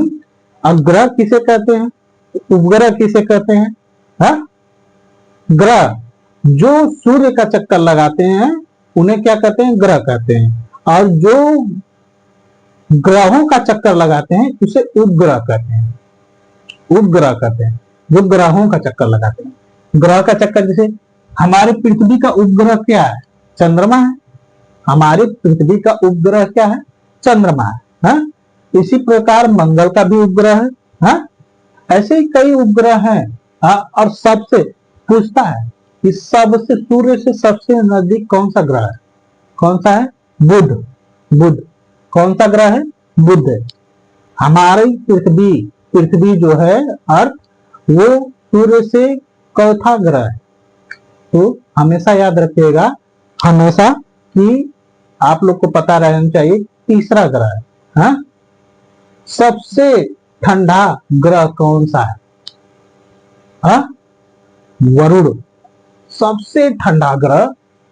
और ग्रह किसे कहते हैं, उपग्रह किसे कहते हैं, हाँ? ग्रह जो सूर्य का चक्कर लगाते हैं उन्हें क्या कहते हैं, ग्रह कहते हैं। और जो ग्रहों का चक्कर लगाते हैं उसे उपग्रह कहते हैं, उपग्रह कहते हैं, जो ग्रहों का चक्कर लगाते हैं। ग्रह का चक्कर, जैसे हमारे पृथ्वी का उपग्रह क्या है, चंद्रमा है। हमारी पृथ्वी का उपग्रह क्या है, चंद्रमा है, हाँ? इसी प्रकार मंगल का भी उपग्रह है, हाँ? ऐसे ही कई उपग्रह हैं, हाँ? और सबसे पूछता है कि सबसे सूर्य से सबसे नजदीक कौन सा ग्रह है, कौन सा है, बुध, बुध। कौन सा ग्रह है, बुध है। हमारी पृथ्वी, पृथ्वी जो है अर्थ, वो सूर्य से चौथा ग्रह है। तो हमेशा याद रखिएगा, हमेशा कि आप लोग को पता रहना चाहिए तीसरा ग्रह है, हाँ? सबसे ठंडा ग्रह कौन सा है, हाँ? वरुण। सबसे ठंडा ग्रह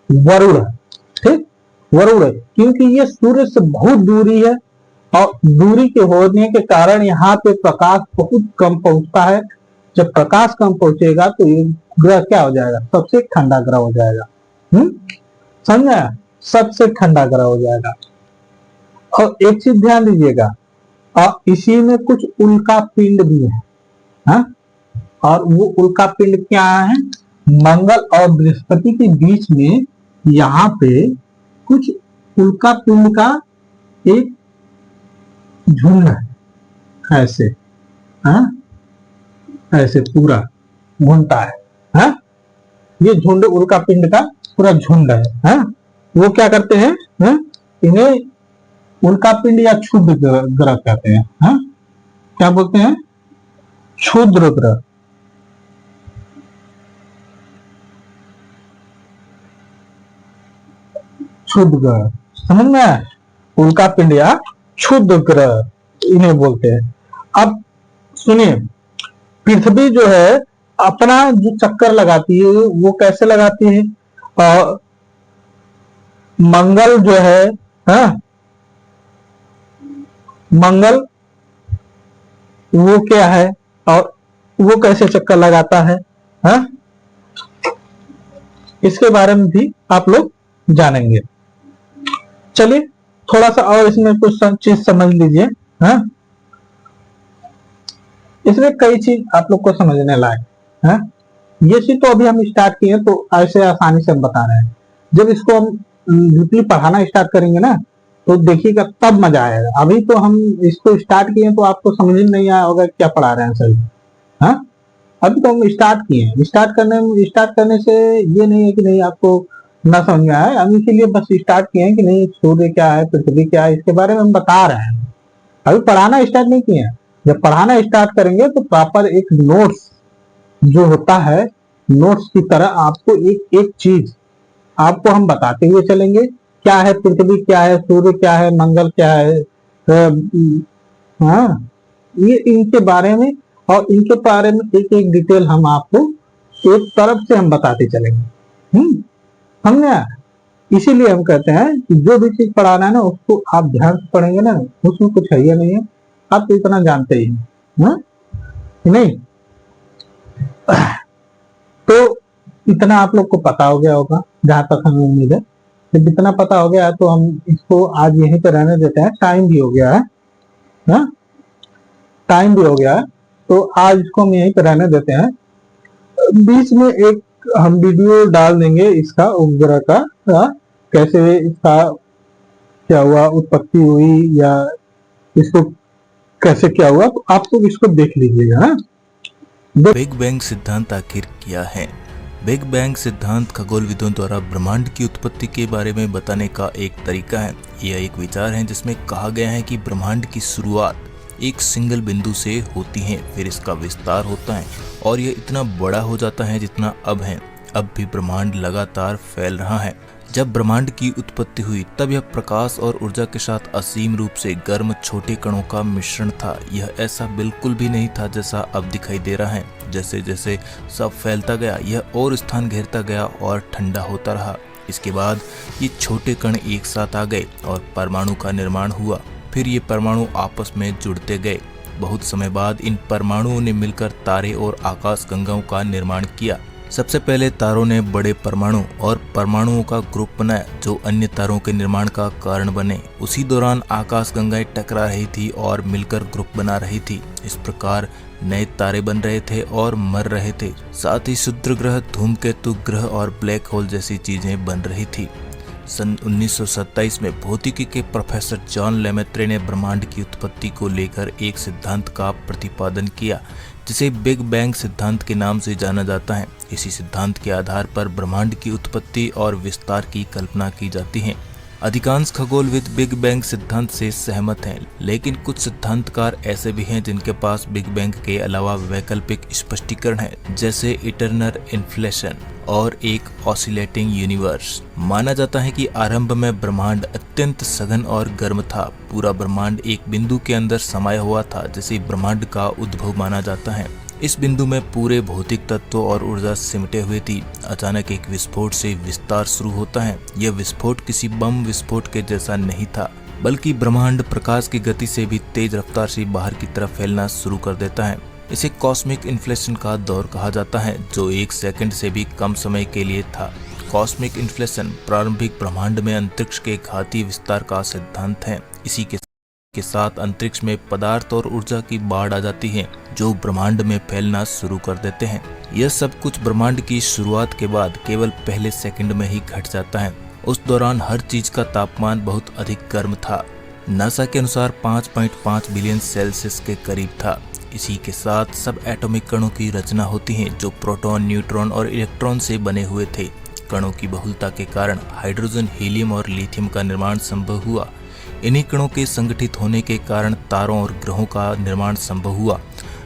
वरुण है, ठीक, वरुण है। क्योंकि ये सूर्य से बहुत दूरी है, और दूरी के होने के कारण यहाँ पे प्रकाश बहुत कम पहुंचता है। जब प्रकाश कम पहुंचेगा तो ये ग्रह क्या हो जाएगा, सबसे ठंडा ग्रह हो जाएगा। समझा, सबसे ठंडा ग्रह हो जाएगा। और एक चीज ध्यान दीजिएगा, और इसी में कुछ उल्का पिंड भी है, हाँ? और वो उल्का पिंड क्या है, मंगल और बृहस्पति के बीच में यहाँ पे कुछ उल्का पिंड का एक झुंड है, ऐसे, हाँ? ऐसे पूरा घूमता है, हाँ? ये झुंड उल्का पिंड का पूरा झुंड है, हाँ? वो क्या करते हैं, हाँ? इन्हें उल्का पिंड या क्षुद्र ग्रह कहते हैं, हाँ? क्या बोलते हैं, क्षुद्र ग्रह, क्षुद्र ग्रह समझ में आया? उल्का पिंड या क्षुद्र ग्रह इन्हें बोलते हैं। अब सुनिए, पृथ्वी जो है अपना जो चक्कर लगाती है वो कैसे लगाती है? और मंगल जो है, हाँ, मंगल वो क्या है और वो कैसे चक्कर लगाता है, हाँ? इसके बारे में भी आप लोग जानेंगे। चलिए थोड़ा सा और इसमें कुछ चीज समझ लीजिए, हाँ? इसमें कई चीज आप लोग को समझने लायक है। ये चीज तो अभी हम स्टार्ट किए तो ऐसे आसानी से हम बता रहे हैं। जब इसको हम डीपली पढ़ाना स्टार्ट करेंगे ना तो देखिएगा तब मजा आएगा। अभी तो हम इसको स्टार्ट किए तो आपको समझ नहीं आया होगा क्या पढ़ा रहे हैं सर, हाँ? अभी तो हम स्टार्ट किए हैं। स्टार्ट करने से ये नहीं है कि नहीं आपको ना समझ में आया। हम इसीलिए बस स्टार्ट किए हैं कि नहीं सूर्य क्या है, पृथ्वी क्या है, इसके बारे में हम बता रहे हैं। अभी पढ़ाना स्टार्ट नहीं किए हैं। जब पढ़ाना स्टार्ट करेंगे तो प्रॉपर एक नोट्स जो होता है, नोट्स की तरह आपको एक एक चीज आपको हम बताते हुए चलेंगे। क्या है पृथ्वी, क्या है सूर्य, क्या है मंगल, क्या है, हाँ, ये इनके बारे में और इनके बारे में एक एक डिटेल हम आपको एक तरफ से हम बताते चलेंगे। हमने इसीलिए हम कहते हैं कि जो भी चीज पढ़ाना है ना उसको आप ध्यान से पढ़ेंगे ना, उसमें कुछ है या नहीं है, आप तो इतना जानते ही नहीं। तो इतना आप लोग को पता हो गया होगा, जहां तक हमें उम्मीद है। तो जितना पता हो गया है तो हम इसको आज यहीं पे रहने देते हैं। टाइम भी हो गया है, टाइम भी हो गया है, तो आज इसको हम यहीं पे रहने देते हैं। बीच में एक हम वीडियो डाल देंगे इसका उपग्रह का, कैसे इसका क्या हुआ, उत्पत्ति हुई या इसको कैसे क्या हुआ, तो आप लोग इसको देख लीजिएगा। बिग बैंग सिद्धांत आखिर क्या है? बिग बैंग सिद्धांत खगोलविदों द्वारा ब्रह्मांड की उत्पत्ति के बारे में बताने का एक तरीका है। यह एक विचार है जिसमें कहा गया है कि ब्रह्मांड की शुरुआत एक सिंगल बिंदु से होती है, फिर इसका विस्तार होता है और यह इतना बड़ा हो जाता है जितना अब है। अब भी ब्रह्मांड लगातार फैल रहा है। जब ब्रह्मांड की उत्पत्ति हुई तब यह प्रकाश और ऊर्जा के साथ असीम रूप से गर्म छोटे कणों का मिश्रण था। यह ऐसा बिल्कुल भी नहीं था जैसा अब दिखाई दे रहा है। जैसे जैसे सब फैलता गया यह और स्थान घेरता गया और ठंडा होता रहा। इसके बाद ये छोटे कण एक साथ आ गए और परमाणु का निर्माण हुआ। फिर ये परमाणु आपस में जुड़ते गए। बहुत समय बाद इन परमाणुओं ने मिलकर तारे और आकाश गंगाओं का निर्माण किया। सबसे पहले तारों ने बड़े परमाणु और परमाणुओं का ग्रुप बनाया जो अन्य तारों के निर्माण का कारण बने। उसी दौरान आकाश गंगाएं टकरा रही थी और मिलकर ग्रुप बना रही थी। इस प्रकार नए तारे बन रहे थे और मर रहे थे। साथ ही क्षुद्र ग्रह, धूमकेतु ग्रह और ब्लैक होल जैसी चीजें बन रही थी। सन 1927 में भौतिकी के प्रोफेसर जॉन लेमेत्रे ने ब्रह्मांड की उत्पत्ति को लेकर एक सिद्धांत का प्रतिपादन किया जिसे बिग बैंग सिद्धांत के नाम से जाना जाता है। इसी सिद्धांत के आधार पर ब्रह्मांड की उत्पत्ति और विस्तार की कल्पना की जाती है। अधिकांश खगोलविद बिग बैंग सिद्धांत से सहमत हैं, लेकिन कुछ सिद्धांतकार ऐसे भी हैं जिनके पास बिग बैंग के अलावा वैकल्पिक स्पष्टीकरण है, जैसे इटर्नल इन्फ्लेशन और एक ऑसिलेटिंग यूनिवर्स। माना जाता है कि आरंभ में ब्रह्मांड अत्यंत सघन और गर्म था। पूरा ब्रह्मांड एक बिंदु के अंदर समाया हुआ था जिसे ब्रह्मांड का उद्भव माना जाता है। इस बिंदु में पूरे भौतिक तत्व और ऊर्जा सिमटे हुए थी। अचानक एक विस्फोट से विस्तार शुरू होता है। यह विस्फोट किसी बम विस्फोट के जैसा नहीं था, बल्कि ब्रह्मांड प्रकाश की गति से भी तेज रफ्तार से बाहर की तरफ फैलना शुरू कर देता है। इसे कॉस्मिक इन्फ्लेशन का दौर कहा जाता है, जो 1 सेकंड से भी कम समय के लिए था। कॉस्मिक इन्फ्लेशन प्रारंभिक ब्रह्मांड में अंतरिक्ष के घाती विस्तार का सिद्धांत है। इसी के साथ अंतरिक्ष में पदार्थ और ऊर्जा की बाढ़ आ जाती है जो ब्रह्मांड में फैलना शुरू कर देते हैं। यह सब कुछ ब्रह्मांड की शुरुआत के बाद केवल पहले सेकंड में ही घट जाता है। उस दौरान हर चीज का तापमान बहुत अधिक गर्म था। नासा के अनुसार 5.5 बिलियन सेल्सियस के करीब था। इसी के साथ सब एटॉमिक कणों की रचना होती है जो प्रोटॉन, न्यूट्रॉन और इलेक्ट्रॉन से बने हुए थे। कणों की बहुलता के कारण हाइड्रोजन, हीलियम और लिथियम का निर्माण संभव हुआ। इन्हीं कणों के संगठित होने के कारण तारों और ग्रहों का निर्माण संभव हुआ।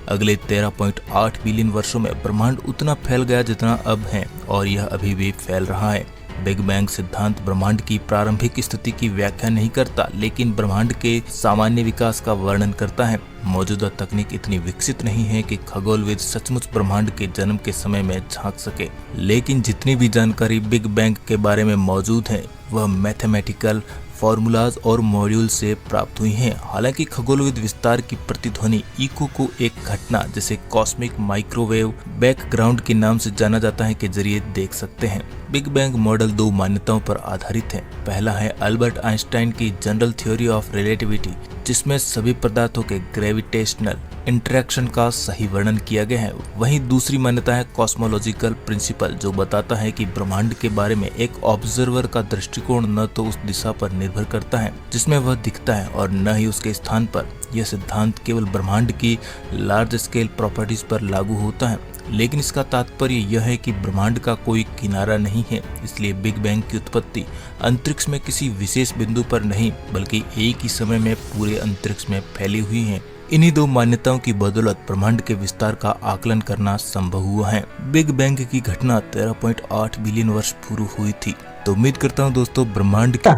अगले 13.8 बिलियन वर्षों में ब्रह्मांड उतना फैल गया जितना अब है और यह अभी भी फैल रहा है। बिग बैंग सिद्धांत ब्रह्मांड की प्रारंभिक स्थिति की व्याख्या नहीं करता, लेकिन ब्रह्मांड के सामान्य विकास का वर्णन करता है। मौजूदा तकनीक इतनी विकसित नहीं है कि खगोलविद सचमुच ब्रह्मांड के जन्म के समय में झांक सके, लेकिन जितनी भी जानकारी बिग बैंग के बारे में मौजूद है वह मैथमेटिकल फॉर्मूलाज और मॉड्यूल से प्राप्त हुई हैं। हालांकि खगोलविद विस्तार की प्रतिध्वनि इको को एक घटना जिसे कॉस्मिक माइक्रोवेव बैकग्राउंड के नाम से जाना जाता है के जरिए देख सकते हैं। बिग बैंग मॉडल 2 मान्यताओं पर आधारित है। पहला है अल्बर्ट आइंस्टाइन की जनरल थ्योरी ऑफ रिलेटिविटी, जिसमें सभी पदार्थों के ग्रेविटेशनल इंटरेक्शन का सही वर्णन किया गया है। वहीं दूसरी मान्यता है कॉस्मोलॉजिकल प्रिंसिपल, जो बताता है कि ब्रह्मांड के बारे में एक ऑब्जर्वर का दृष्टिकोण न तो उस दिशा पर निर्भर करता है जिसमें वह दिखता है और न ही उसके स्थान पर। यह सिद्धांत केवल ब्रह्मांड की लार्ज स्केल प्रॉपर्टीज पर लागू होता है, लेकिन इसका तात्पर्य यह है कि ब्रह्मांड का कोई किनारा नहीं है। इसलिए बिग बैंग की उत्पत्ति अंतरिक्ष में किसी विशेष बिंदु पर नहीं बल्कि एक ही समय में पूरे अंतरिक्ष में फैली हुई है। इन्हीं 2 मान्यताओं की बदौलत ब्रह्मांड के विस्तार का आकलन करना संभव हुआ है। बिग बैंग की घटना 13.8 बिलियन वर्ष पूर्व हुई थी। तो उम्मीद करता हूँ दोस्तों ब्रह्मांड का।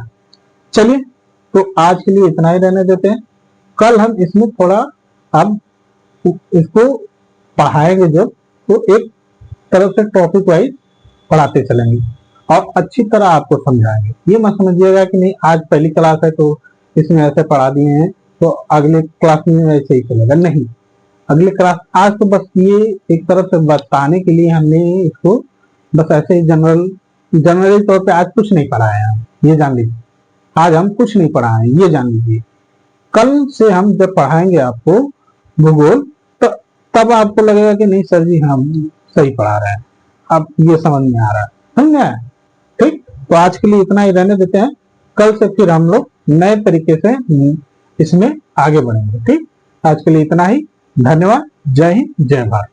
चलिए, तो आज के लिए इतना ही रहने देते हैं। कल हम इसमें थोड़ा अब इसको पढ़ाएंगे जब, तो एक तरफ से टॉपिक वाइज पढ़ाते चलेंगे और अच्छी तरह आपको समझाएंगे। ये मत समझिएगा कि नहीं आज पहली क्लास है तो इसमें ऐसे पढ़ा दिए हैं तो अगले क्लास में ऐसे ही चलेगा, नहीं। अगले क्लास आज तो बस ये एक तरफ से बताने के लिए हमने इसको बस ऐसे ही जनरली तौर पे आज कुछ नहीं पढ़ाया है, ये जान लीजिए। आज हम कुछ नहीं पढ़ाए, ये जान लीजिए। कल से हम जब पढ़ाएंगे आपको भूगोल तो तब आपको लगेगा कि नहीं सर जी हम सही पढ़ा रहे हैं, अब ये समझ में आ रहा है, समझ आया? ठीक, तो आज के लिए इतना ही रहने देते हैं। कल से फिर हम लोग नए तरीके से इसमें आगे बढ़ेंगे। ठीक, आज के लिए इतना ही। धन्यवाद। जय हिंद, जय भारत।